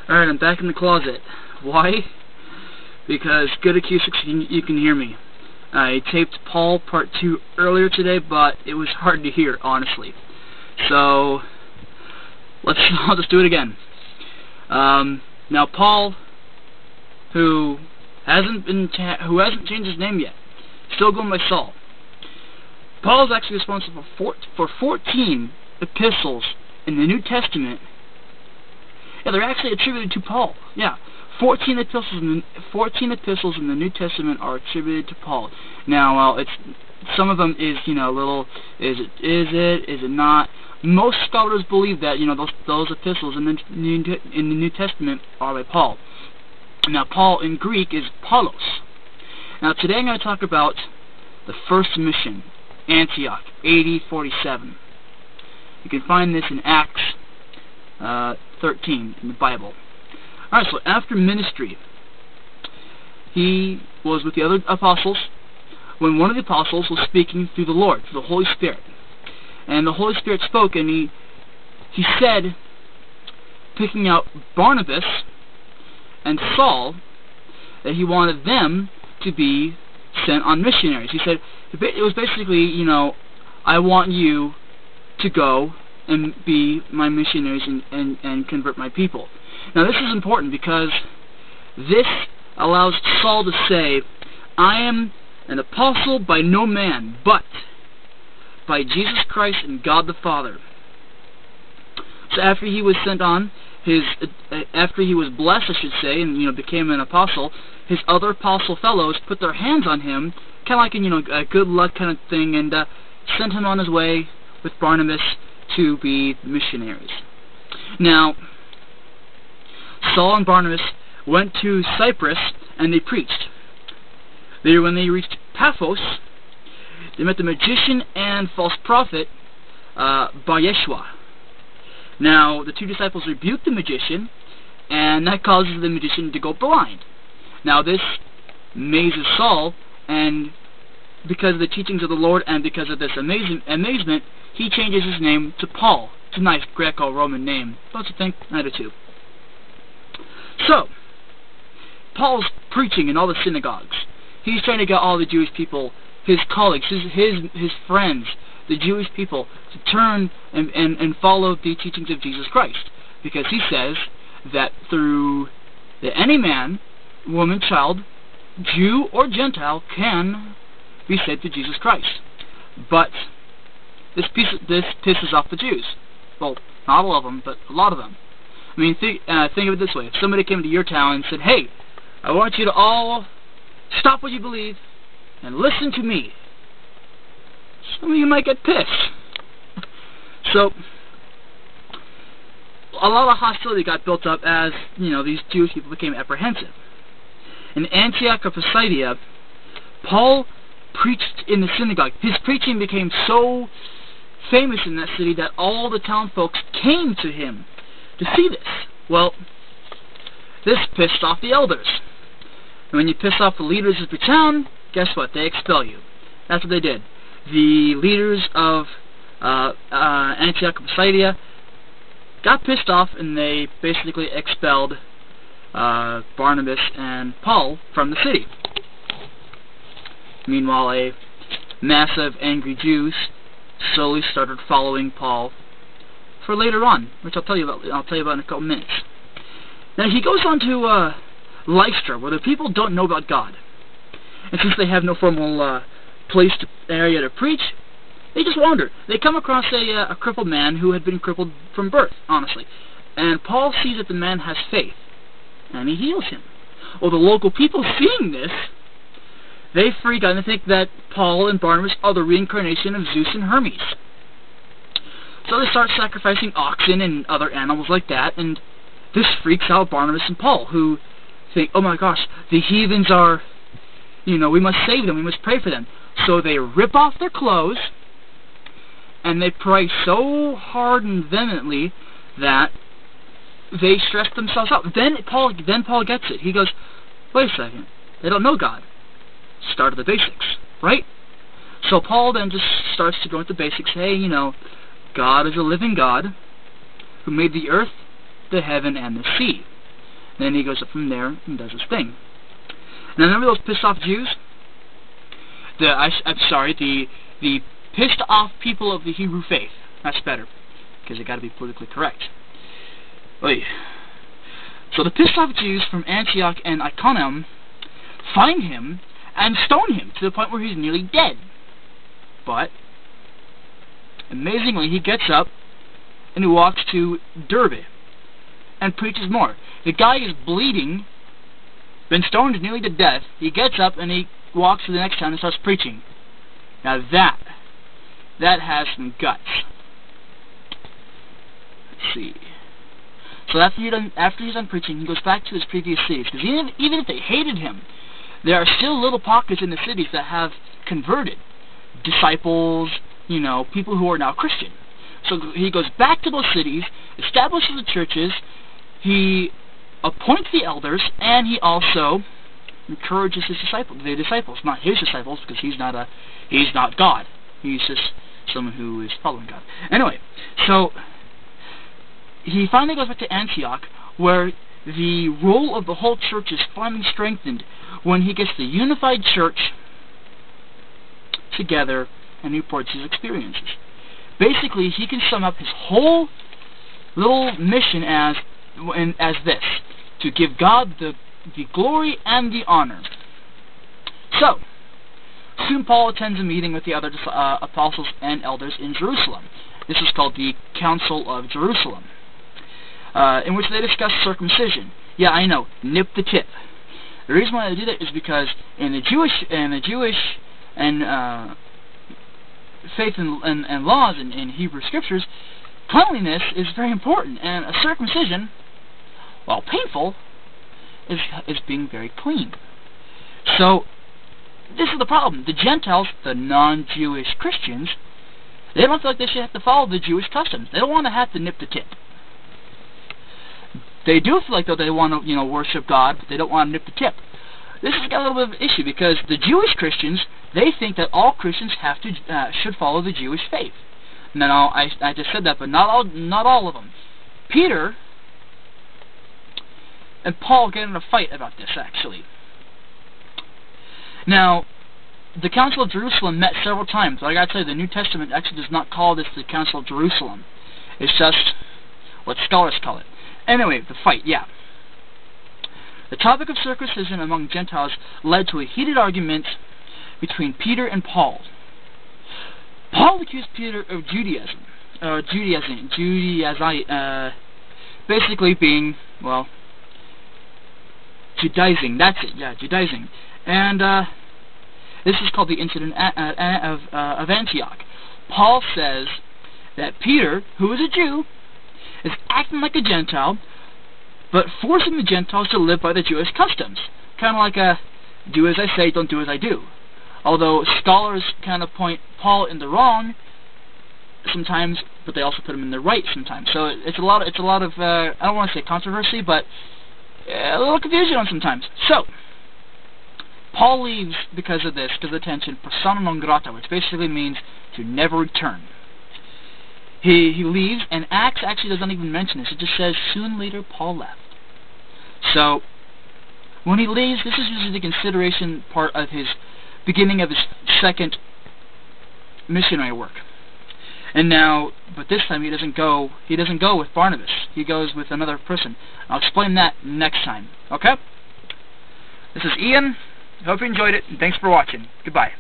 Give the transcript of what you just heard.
Alright, I'm back in the closet. Why? Because good acoustics, you can hear me. I taped Paul Part 2 earlier today, but it was hard to hear, honestly. So, I'll just do it again. Now Paul, who hasn't changed his name yet, still going by Saul. Paul is actually responsible for 14 epistles in the New Testament. Yeah, they're actually attributed to Paul. Yeah, 14 epistles in the New Testament are attributed to Paul. Now, some of them is is it not? Most scholars believe that those epistles in the New Testament are by Paul. Now, Paul in Greek is Paulos. Now, today I'm going to talk about the first mission, Antioch, AD 47. You can find this in Acts 13 in the Bible. Alright, so after ministry, he was with the other apostles when one of the apostles was speaking through the Lord, through the Holy Spirit. And the Holy Spirit spoke, and he said, picking out Barnabas and Saul, that he wanted them to be sent on missionaries. He said, it was basically, I want you to go and be my missionaries and convert my people. Now this is important because this allows Saul to say, I am an apostle by no man, but by Jesus Christ and God the Father. So after he was sent on, after he was blessed, I should say, and became an apostle, his other apostle fellows put their hands on him, kind of like a good luck kind of thing, and sent him on his way with Barnabas to be missionaries. Now, Saul and Barnabas went to Cyprus and they preached. When they reached Paphos, they met the magician and false prophet Bar Yeshua. Now, the two disciples rebuked the magician, and that causes the magician to go blind. Now, this amazes Saul, and because of the teachings of the Lord and because of this amazement, he changes his name to Paul. It's a nice Greco-Roman name. Don't you think? I do too. So, Paul's preaching in all the synagogues. He's trying to get all the Jewish people, his colleagues, his friends, the Jewish people, to turn and follow the teachings of Jesus Christ. Because he says that any man, woman, child, Jew or Gentile can be saved to Jesus Christ. But this pisses off the Jews. Well, not all of them, but a lot of them. I mean, think of it this way. If somebody came to your town and said, hey, I want you to all stop what you believe and listen to me, some of you might get pissed. So, a lot of hostility got built up as, these Jewish people became apprehensive. In Antioch of Pisidia, Paul preached in the synagogue. His preaching became so famous in that city that all the town folks came to him to see this. Well, this pissed off the elders. And when you piss off the leaders of the town, guess what? They expel you. That's what they did. The leaders of Antioch of Pisidia got pissed off, and they basically expelled Barnabas and Paul from the city. Meanwhile, a mass of angry Jews slowly started following Paul for later on, which I'll tell you about in a couple minutes. Now he goes on to Lystra, where the people don't know about God, and since they have no formal area to preach, they just wander. They come across a crippled man who had been crippled from birth, honestly, and Paul sees that the man has faith, and he heals him. Well, the local people, seeing this, they freak out and think that Paul and Barnabas are the reincarnation of Zeus and Hermes. So they start sacrificing oxen and other animals like that, and this freaks out Barnabas and Paul, who think, oh my gosh, the heathens are, we must save them, we must pray for them. So they rip off their clothes, and they pray so hard and vehemently that they stress themselves out. Then Paul gets it. He goes, wait a second, they don't know God. Start at the basics, right? So Paul then just starts to go into the basics. Hey, God is a living God who made the earth, the heaven, and the sea. Then he goes up from there and does his thing. Now remember those pissed off Jews? The pissed off people of the Hebrew faith. That's better, because it got to be politically correct. Oy. So the pissed off Jews from Antioch and Iconium find him and stone him to the point where he's nearly dead. But amazingly, he gets up and he walks to Derbe and preaches more. The guy is bleeding, been stoned nearly to death. He gets up and he walks to the next town and starts preaching. Now that has some guts. Let's see. So after he's done preaching, he goes back to his previous cities, because even if they hated him, there are still little pockets in the cities that have converted. Disciples, people who are now Christian. So he goes back to those cities, establishes the churches, he appoints the elders, and he also encourages the disciples, not his disciples, because he's not God. He's just someone who is following God. Anyway, so he finally goes back to Antioch, where the role of the whole church is finally strengthened when he gets the unified church together and he reports his experiences. Basically, he can sum up his whole little mission as this: to give God the glory and the honor. So, soon Paul attends a meeting with the other apostles and elders in Jerusalem. This is called the Council of Jerusalem, in which they discuss circumcision. Yeah, I know, nip the tip. The reason why they do that is because in the Jewish and faith and laws in Hebrew scriptures, cleanliness is very important, and a circumcision, while painful, is being very clean. So this is the problem. The Gentiles, the non-Jewish Christians, they don't feel like they should have to follow the Jewish customs. They don't want to have to nip the tip. They do feel like, though, they want to, worship God, but they don't want to nip the tip. This has got a little bit of an issue, because the Jewish Christians, they think that all Christians should follow the Jewish faith. Now, I just said that, but not all of them. Peter and Paul get in a fight about this, actually. Now, the Council of Jerusalem met several times, but I gotta tell you, the New Testament actually does not call this the Council of Jerusalem. It's just what scholars call it. Anyway, the fight, yeah. The topic of circumcision among Gentiles led to a heated argument between Peter and Paul. Paul accused Peter of basically being, well, Judaizing. That's it, yeah, Judaizing. And this is called the Incident of Antioch. Paul says that Peter, who is a Jew, is acting like a Gentile, but forcing the Gentiles to live by the Jewish customs. Kind of like a do as I say, don't do as I do. Although scholars kind of point Paul in the wrong sometimes, but they also put him in the right sometimes. So it's a lot of I don't want to say controversy, but a little confusion on sometimes. So Paul leaves because of this, because of the tension, persona non grata, which basically means to never return. He leaves, and Acts actually doesn't even mention this. It just says, soon later Paul left. So, when he leaves, this is usually the consideration part of his beginning of his second missionary work. And now, but this time he doesn't go with Barnabas. He goes with another person. I'll explain that next time. Okay? This is Ian. Hope you enjoyed it, and thanks for watching. Goodbye.